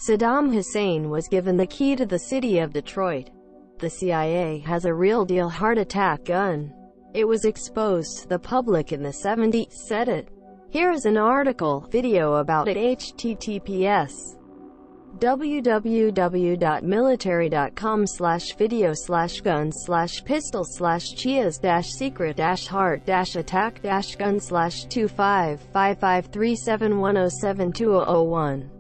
Saddam Hussein was given the key to the city of Detroit. The CIA has a real-deal heart attack gun. It was exposed to the public in the 70s, said it. Here is an article, video about it. https www.military.com/video/gun/pistol/cheers-secret-heart-gun/255537107201.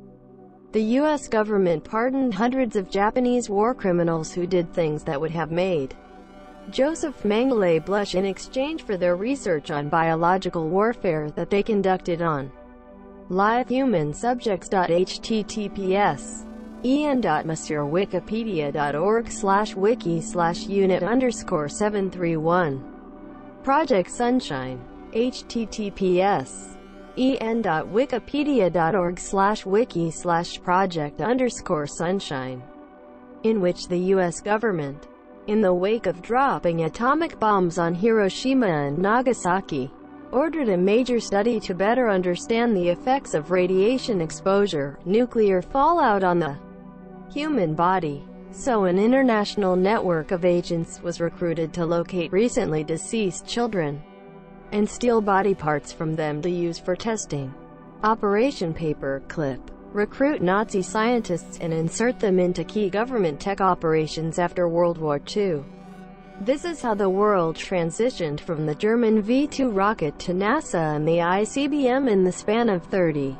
The U.S. government pardoned hundreds of Japanese war criminals who did things that would have made Joseph Mengele blush in exchange for their research on biological warfare that they conducted on live human subjects. https en.wikipedia.org/wiki/unit_731 Project Sunshine. https en.wikipedia.org/wiki/project_sunshine, in which the U.S. government, in the wake of dropping atomic bombs on Hiroshima and Nagasaki, ordered a major study to better understand the effects of radiation exposure, nuclear fallout on the human body. So an international network of agents was recruited to locate recently deceased children and steal body parts from them to use for testing. Operation Paperclip. Recruit Nazi scientists and insert them into key government tech operations after World War II. This is how the world transitioned from the German V-2 rocket to NASA and the ICBM in the span of 30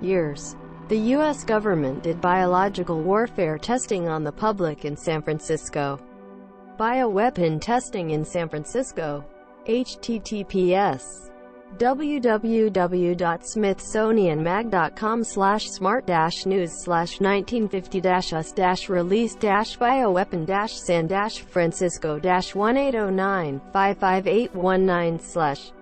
years. The U.S. government did biological warfare testing on the public in San Francisco. Bioweapon testing in San Francisco. https www.smithsonian.mag.com/smart-news/1950-us-release-bio-weapon-san-francisco-1809-55819/.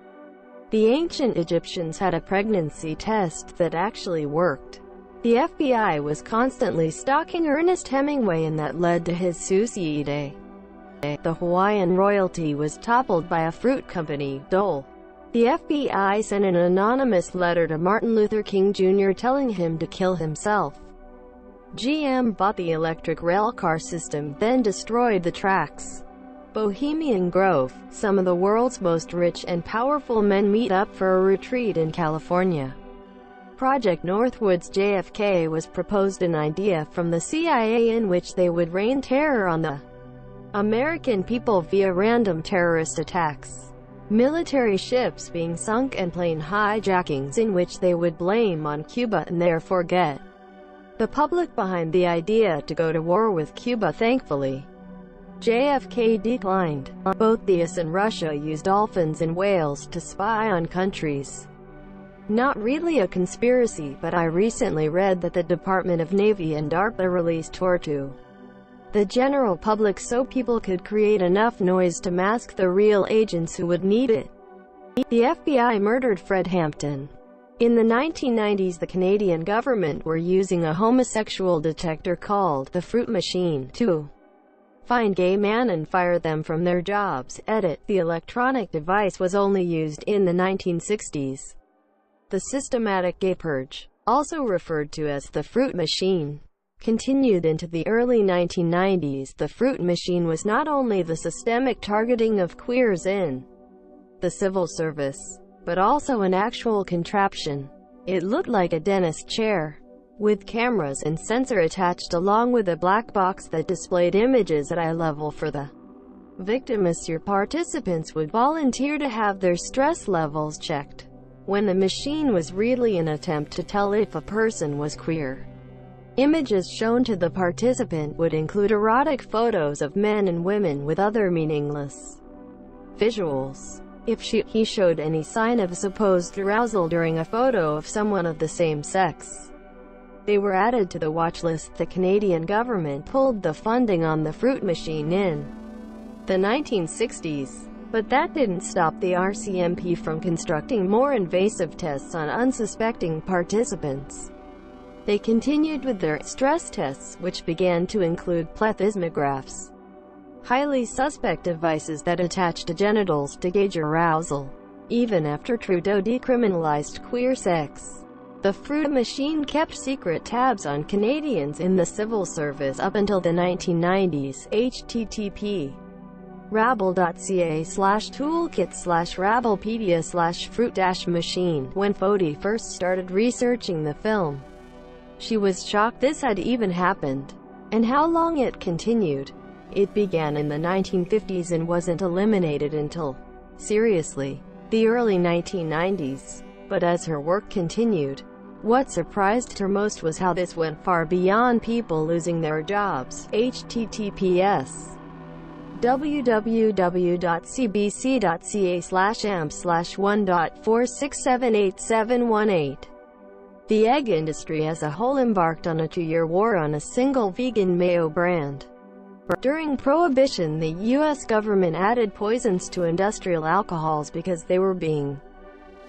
The ancient Egyptians had a pregnancy test that actually worked. The FBI was constantly stalking Ernest Hemingway, and that led to his suicide. The Hawaiian royalty was toppled by a fruit company, Dole. The FBI sent an anonymous letter to Martin Luther King Jr. telling him to kill himself. GM bought the electric rail car system, then destroyed the tracks. Bohemian Grove. Some of the world's most rich and powerful men meet up for a retreat in California. Project Northwoods. JFK was proposed an idea from the CIA in which they would rain terror on the American people via random terrorist attacks, military ships being sunk, and plane hijackings in which they would blame on Cuba and therefore get the public behind the idea to go to war with Cuba. Thankfully, JFK declined. Both the US and Russia used dolphins and whales to spy on countries. Not really a conspiracy, but I recently read that the Department of Navy and DARPA released Tortu the general public so people could create enough noise to mask the real agents who would need it. The FBI murdered Fred Hampton. In the 1990s, the Canadian government were using a homosexual detector called the Fruit Machine to find gay men and fire them from their jobs. Edit. The electronic device was only used in the 1960s. The systematic gay purge, also referred to as the Fruit Machine, continued into the early 1990s. The Fruit Machine was not only the systemic targeting of queers in the civil service, but also an actual contraption. It looked like a dentist chair, with cameras and sensor attached, along with a black box that displayed images at eye level for the victims. Your participants would volunteer to have their stress levels checked, when the machine was really an attempt to tell if a person was queer. Images shown to the participant would include erotic photos of men and women with other meaningless visuals. If he showed any sign of supposed arousal during a photo of someone of the same sex, they were added to the watch list. The Canadian government pulled the funding on the Fruit Machine in the 1960s, but that didn't stop the RCMP from constructing more invasive tests on unsuspecting participants. They continued with their stress tests, which began to include plethysmographs, highly suspect devices that attach to genitals to gauge arousal. Even after Trudeau decriminalized queer sex, The fruit machine kept secret tabs on Canadians in the civil service up until the 1990s. http rabble.ca/toolkit/rabblepedia/fruit-machine. When Foti first started researching the film, she was shocked this had even happened, and how long it continued. It began in the 1950s and wasn't eliminated until, seriously, the early 1990s. But as her work continued, what surprised her most was how this went far beyond people losing their jobs. https www.cbc.ca/amp/1.4678718. The egg industry as a whole embarked on a 2-year war on a single vegan mayo brand. During Prohibition, the U.S. government added poisons to industrial alcohols because they were being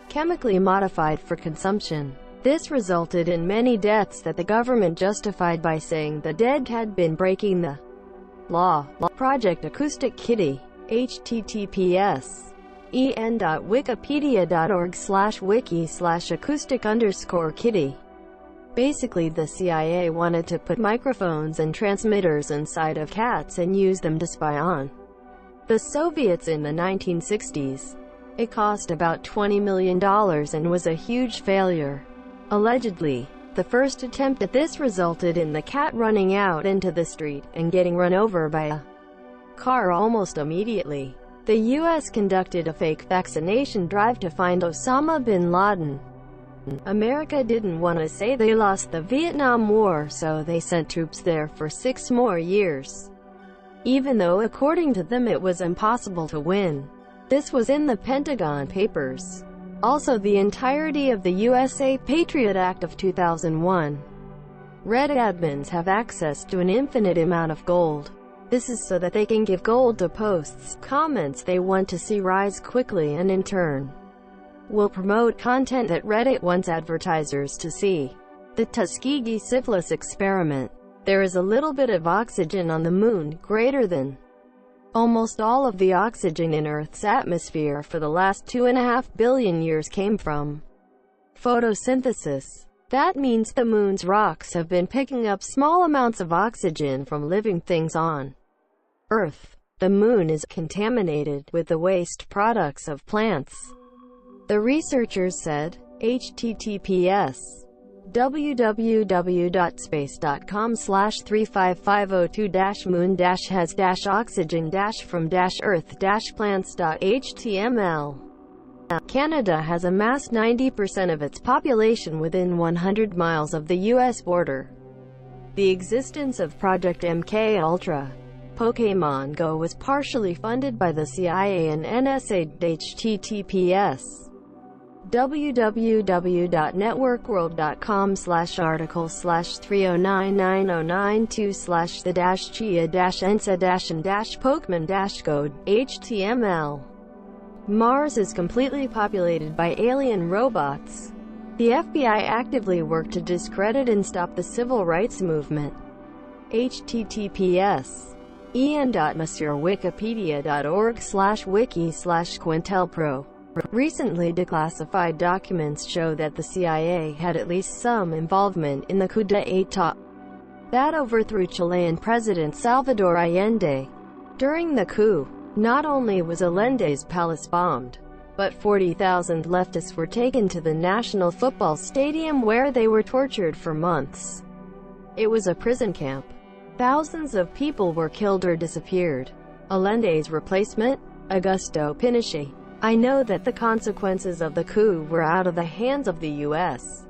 chemically modified for consumption. This resulted in many deaths that the government justified by saying the dead had been breaking the law. Project Acoustic Kitty. https en.wikipedia.org/wiki/acoustic_kitty. Basically, the CIA wanted to put microphones and transmitters inside of cats and use them to spy on the Soviets in the 1960s. It cost about $20 million and was a huge failure. Allegedly, the first attempt at this resulted in the cat running out into the street and getting run over by a car almost immediately. The U.S. conducted a fake vaccination drive to find Osama bin Laden. America didn't want to say they lost the Vietnam War, so they sent troops there for 6 more years, even though according to them it was impossible to win. This was in the Pentagon Papers. Also, the entirety of the USA Patriot Act of 2001. Reddit admins have access to an infinite amount of gold. This is so that they can give gold to posts, comments they want to see rise quickly, and in turn will promote content that Reddit wants advertisers to see. The Tuskegee syphilis experiment. There is a little bit of oxygen on the moon, greater than almost all of the oxygen in Earth's atmosphere for the last 2.5 billion years came from photosynthesis. That means the moon's rocks have been picking up small amounts of oxygen from living things on Earth. The moon is contaminated with the waste products of plants, the researchers said. https www.space.com/35502-moon-has-oxygen-from-earth-plants.html. Canada has amassed 90% of its population within 100 miles of the U.S. border. The existence of Project MK Ultra Pokémon Go was partially funded by the CIA and NSA. https www.networkworld.com/article/3099092/the-chia-ensa-and-pokemon-code. html. Mars is completely populated by alien robots. The FBI actively worked to discredit and stop the civil rights movement. https en.wikipedia.org/wiki/quintelpro. Recently declassified documents show that the CIA had at least some involvement in the coup d'état that overthrew Chilean President Salvador Allende. During the coup, not only was Allende's palace bombed, but 40,000 leftists were taken to the National Football Stadium where they were tortured for months. It was a prison camp. Thousands of people were killed or disappeared. Allende's replacement, Augusto Pinochet. I know that the consequences of the coup were out of the hands of the U.S.,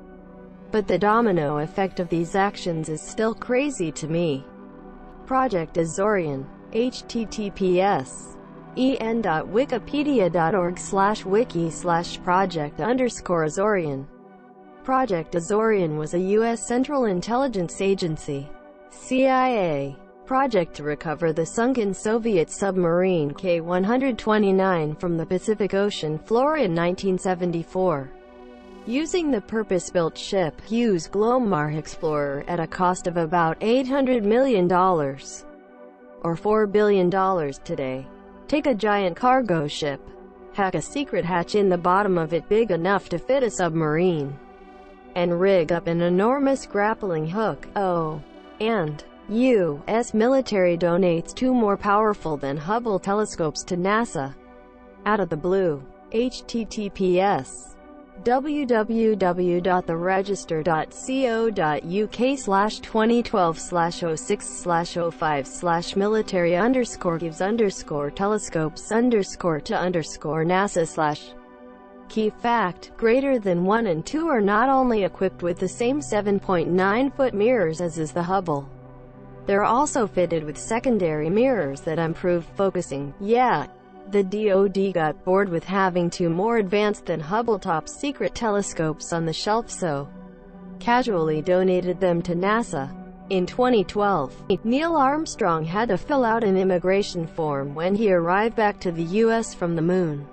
but the domino effect of these actions is still crazy to me. Project Azorian. https en.wikipedia.org/wiki/project_Azorian. Project Azorian was a U.S. Central Intelligence Agency (CIA) project to recover the sunken Soviet submarine K-129 from the Pacific Ocean floor in 1974. Using the purpose-built ship Hughes Glomar Explorer at a cost of about $800 million, or $4 billion today. Take a giant cargo ship, hack a secret hatch in the bottom of it big enough to fit a submarine, and rig up an enormous grappling hook. Oh, and U.S. military donates 2 more powerful than Hubble telescopes to NASA. Out of the blue. https www.theregister.co.uk/2012/06/05/military_telescopes_to_NASA/. Key fact: greater than 1 and 2 are not only equipped with the same 7.9-foot mirrors as is the Hubble. They're also fitted with secondary mirrors that improve focusing. Yeah, the DoD got bored with having 2 more advanced than Hubble top-secret telescopes on the shelf, so casually donated them to NASA. In 2012, Neil Armstrong had to fill out an immigration form when he arrived back to the U.S. from the Moon.